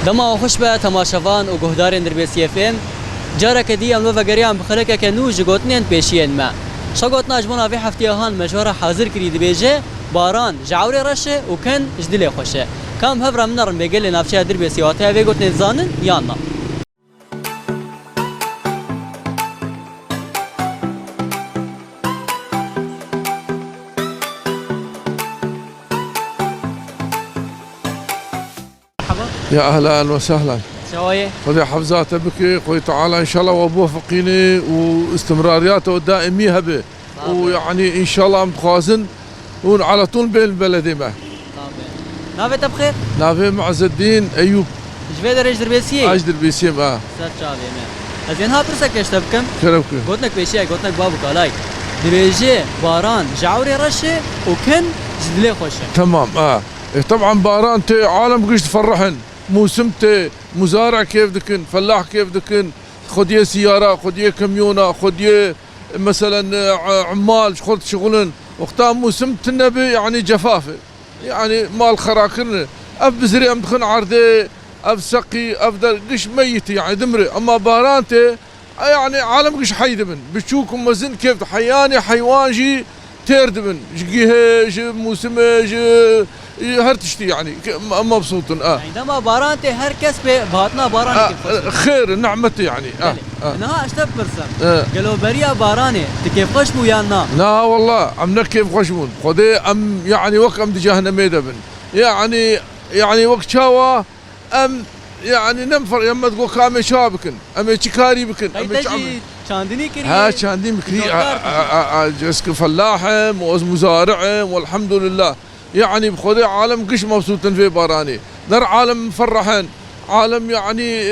دما خوش به تماشاوان و گهدارین دربیسی فم جارك دي املو فقريان بخلك كنو جگوتنين پیشين ما شگوتنا اجمانا في هفتيهان مجوره حاضر كري دبيجه باران جعوري رشه وكن جدلي خوشه كم هفرا منرم بيقل نافشه دربيسي واتها في گوتنين زانن يانا يا اهلا وسهلا شويه خذي حفظاته بك خوي تعالى ان شاء الله وبوفقيني واستمرارياته الدائميه به ويعني ان شاء الله متخازن وعلى طول بين البلدي معه. نافي بخير؟ نافي معز الدين ايوب. ايش بدر ايش دربيسيه؟ ايش دربيسيه معه. سر شافي ما. زين ها برسك ايش تبكم؟ كربكم. قلت لك بيشي قلت لك بابو قالاي. دريجي باران جعوري رشه وكن جدلي خوشه. تمام طبعا باران تي عالم قش تفرحن موسمته مزارع كيف دكن فلاح كيف دكن خديه سياره خديه كميونه خديه مثلا عمال خذ شغلن وقتها موسم النبي يعني جفافه يعني مال خراكرنا اف بزري ام دخن عرضي اف سقي افضل قش ميت يعني دمري اما بارانته يعني عالم قش حي دبن بتشوكم مزن كيف حياني حيوان جي تيردبن جيه موسمه هرتشتي يعني مبسوط يعني دما بارانتي هر كس بهاتنا باراني خير نعمتي يعني انها اشتب برسم قالوا بريا باراني كيف خوش بو يانا لا والله عم كيف خوشمون خدي ام يعني وقت ام دجاهنا ميدبن يعني وقت شاوا ام يعني نمفر يما تقول كامي شابكن ام شكاري بكن ام شاندني كري ها شاندني بكري جسك فلاحم ومزارعم والحمد لله يعني بخذي عالم قش مبسوطين في باراني نر عالم مفرحين عالم يعني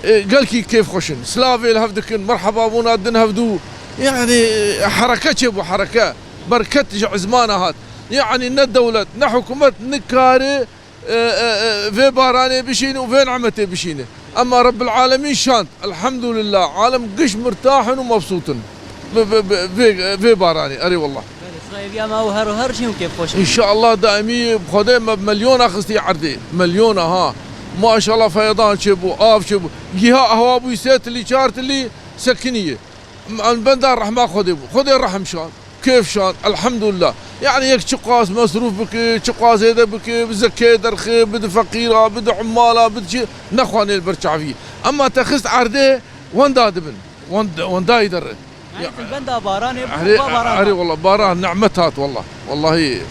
قال كيف خوشن سلافي الهفدكن مرحبا بونا الدن هفدو يعني حركة شبو حركة بركة زمانة هات يعني ان الدولة حكومة نكاري في باراني بشيني وفي نعمتي بشيني اما رب العالمين شانت الحمد لله عالم قش مرتاحين ومبسوطين في باراني اري والله ان شاء الله دائمي بخدي مليون اخذتي عردي مليون ما شاء الله فيضان شبو شبو جهه هوا ابو يسيت اللي شارت اللي سكنيه البندر رحمه خذي الرحم شان كيف شان الحمد لله يعني يك شقاس مصروف بك شقاس هذا بك بزكاه درخي بد فقيره بد عماله بد شيء نخواني البرشعفي اما تخست عردي وين دادبن وين دا يدر يعني في البندا باراني باران والله باران نعمتات والله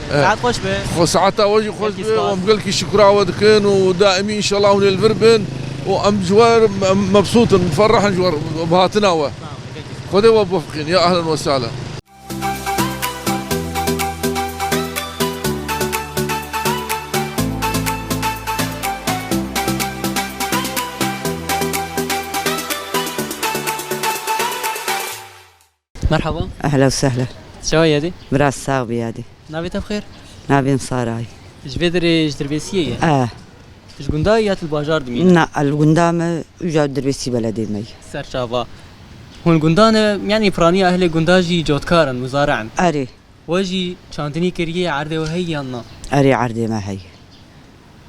ساعات خوش به ساعات وجه خوش به ومقلك شكرا ودكن ودائمين ان شاء الله ونلفربن وام جوار مبسوط مفرح جوار بهاتنا خذي وبوفقين يا اهلا وسهلا مرحبا اهلا وسهلا شو هي دي؟ براس صاحبي هذه نافي بخير؟ نافي مصاراي ايش بدري ايش دربيسيه؟ ايش قندايات الباجار دمي؟ لا القندامه جا دربيسي بلدي مي سر شافا هون قندانه يعني فرانيه اهل قنداجي جوتكارن مزارعن اري واجي شانتني كريه عرضي وهي يانا اري عرضي ما هي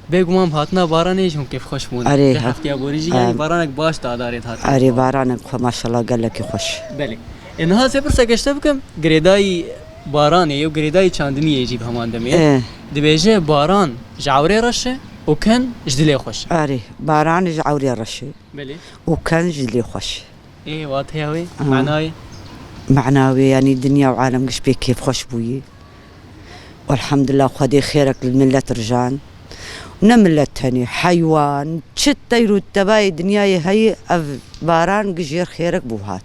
بيقوم هاتنا بارانيش هم كيف خوش مون اري هفتي ابوريجي يعني بارانك باش تعداريت هات اري بارانك ما شاء الله قال لك خوش بلي انها سبرسك اشتبكم غريداي باراني يو غريداي چاندني يجي بهمان دمي دبيجه باران جعوري رشه وكان جدلي خوش اري باران جعوري رشه بلي وكان جدلي خوش ايه واتهاوي معناوي يعني الدنيا وعالم قش بيك كيف خوش بوي والحمد لله خدي خيرك للملة رجان ونملة تاني حيوان تشتيرو التباي دنياي هي باران قجير خيرك بوهات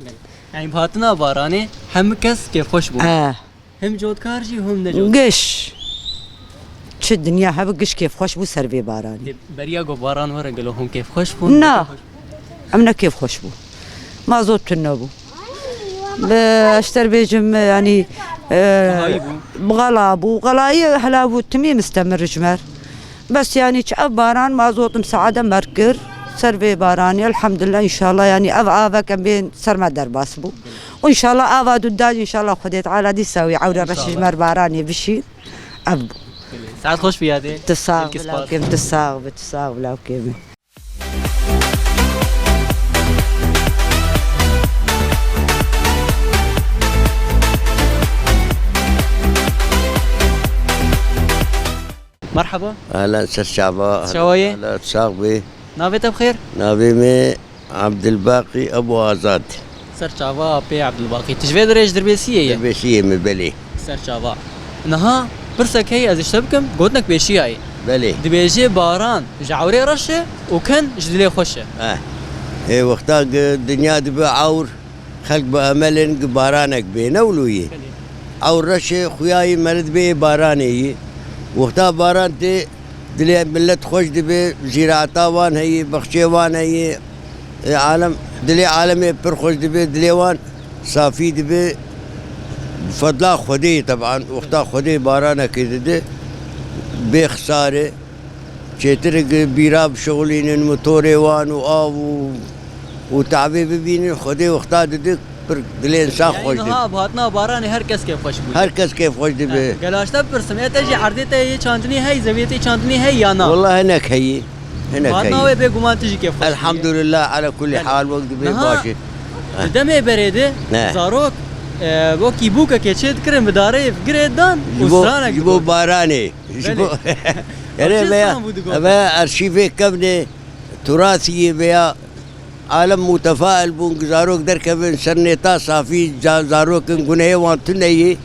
يعني بهاتنا باراني هم كس كيف خوش بو هم جودكارجي هم نجود قش تش الدنيا هب قش كيف خوش بو سربي باراني بريا جو باران ورا قالوا هم كيف خوش بو نا امنا كيف خوش بو ما زودت النبو باشتر بيجم يعني بغلابو غلاي هلابو تمي مستمر جمر بس يعني باران ما زودت مساعدة مركر سربي باراني الحمد لله ان شاء الله يعني افا كان بين سرما درباس بو وان شاء الله افا دوداج ان شاء الله خديت على دي سوي عوده رشش مر باراني بشي ابو ساعات خوش بيادي تساغ بلا كيف تساغ بلا كيف مرحبا اهلا سر شعبان. شوايه؟ هلا تساقبي. نافت بخير؟ نابي مي عبد الباقي ابو ازاد. سر شعبا بي عبد الباقي تجفي دريج دربيسيه بشيه من بلي. سر شعبا نها برسك هي از اشتبكم قلتنك بيشي هاي بلي. دبيجي باران جعوري رشه وكان جدلي خوشه ايه وقتا الدنيا دبي عور خلق بامل بارانك بينا ولويه. عور رشه خوياي مرد بي باراني وقتا باران تي دلي ملت خوش دبي زراعتا وان هي بخشي وان هي عالم دلي عالمي پر خوش دبي دلي وان صافي دبي بفضل خدي طبعا وقتا خدي بارانه كده بخساره چترك بيراب شغلين الموتور وان وآب وتعبي ببين خدي وقتا دك دلي انسان خوش يعني دبي. نها بهاتنا باران هر کس كيف خوش بود هر کس كيف خوش دبي. گلاشتا برسم تجي عرضته هي چاندني هي زويتي چاندني هي يا نا والله هناك هي هناك بهاتنا هي و بگمان تجي كيف خوش الحمد لله على كل حال وقت دبي نها. باشي. دمه بريده نه. زاروك بو كيبوكا كيتشد كرم بداري فقريدان جبو وسرانك جبو باراني جبو يعني أبشي بيا صعب ودقوق. بيا ارشيفي كبني تراثي بيا عالم متفائل بون زاروك دركبن سرنيتا صافي زاروك غنيه وانتنيه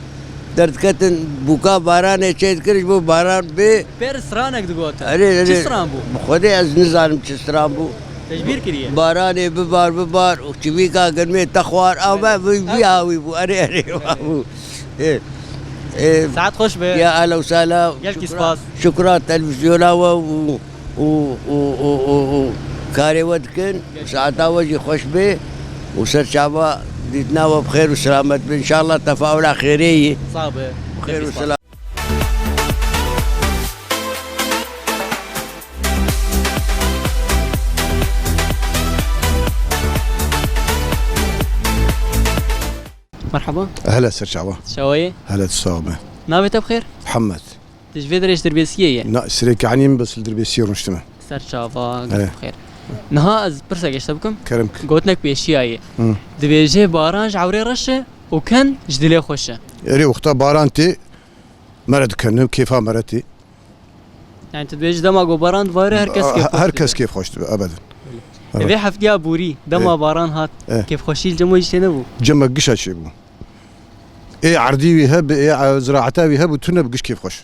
درد كتن بوكا باراني چيت كرش بو باران بي بير سرانك دقوتا اري چي سران بو خدي از نظام چستران بو تجبير كريه باراني ببار وچوي کا گرمي تخوار او بي هاوي بو اري بو إيه ساعات خوش به يا اهلا وسهلا. يلكي سباس. شكرا تلفزيون و كاري ودكن ساعتها وجي خوش به وسر شعبا ديتنا بخير وسلامة ان شاء الله تفاؤل خيريه صعبه بخير وسلامة. مرحبا هلا سر شعبان. شوايه هلا تساومه. نابت بخير محمد. تجفي دريج دربيسيه نا سريك عنيم بس الدربيسير نجتمع. سر شافا إيه. بخير نها از برسك اشتبكم كرمك. قلتنك بيشي هاي دبيجي باران جعوري رشه وكان جدلي خوشه يري وقتا بارانتي مرد كنم كيفها مرتي. يعني تدبيج دما جو باران دواري هر كس كيف هر كس كيف خوش ابدا. في حفتيا بوري دما إيه. باران هات إيه. كيف خوشي الجمو يجتنبو جمع قشة شي بو. ايه عردي ويهب ايه زراعتها ويهب وتنا بقش كيف خوش.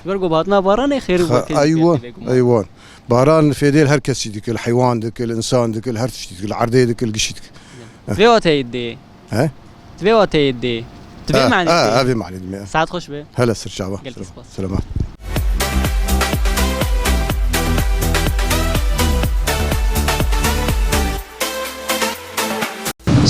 برقو باتنا باران خير ايوه ايوه باران في ديل هر كس ديك الحيوان ديك الانسان ديك الهر شيء ديك العردي ديك القش ديك. تبي واتيدي ها؟ تبي واتيدي تبي معني هذه معني دمي. ساعات خوش به هلا سر شعبان. قلت سباس. سلامات.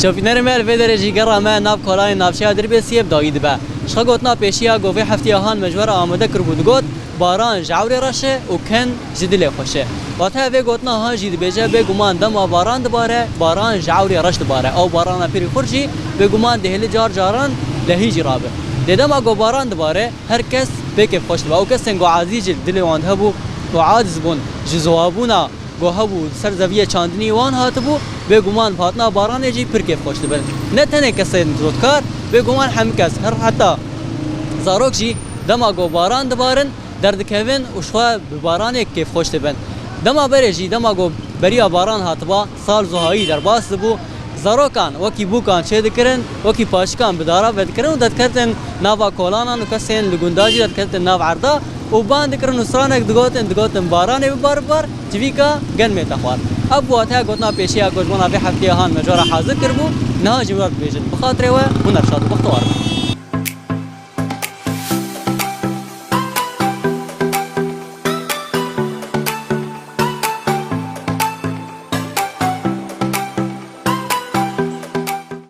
شوفي نرمال في درجة قرا ما ناب كولاي ناب شيا دربي سيب دايد با شخا قوتنا بيشيا قوفي حفتي هان مجبر آمده کربود قوت باران جعوري رشه وكان جدلي خوشه واتها في قوتنا ها جيد بيجا بگمان دما باران دباره باران جعوري رش دباره او باران پیری خورجی بگمان دهلی جار جاران لهی جرابه دما قو باران دباره هر کس بكيف خوش دبا او کس انگو عزیز دلی واند هبو و عاجز بون جزوابونا گو هبو سر زویه چاندنی وان هاتبو بگمان باتنا باران جی پر کیف خوش دبن نه تنه کسی زودکار بگمان هم کس هر حتی زاروک جی دما گو باران دبارن درد کوین و شوا باران کیف خوش دبن دما بره جی دما گو بریا باران هاتبا سال زهایی در باس بو زاروکان وکی بوکان چه دکرن وکی پاشکان بدارا ودکرن و دکرتن ناوا کولانان و کسین لگونداجی دکرتن ناو عردا و باند کرن نصرانک دگوتن بارانه بار جویکا گن می تخوار اب واتها گوتنا پیشیا گوجمنا في حفتیه هان مجورا حاضر کربو نه جمرات بیجن بخاطر و هنر شاد بختوار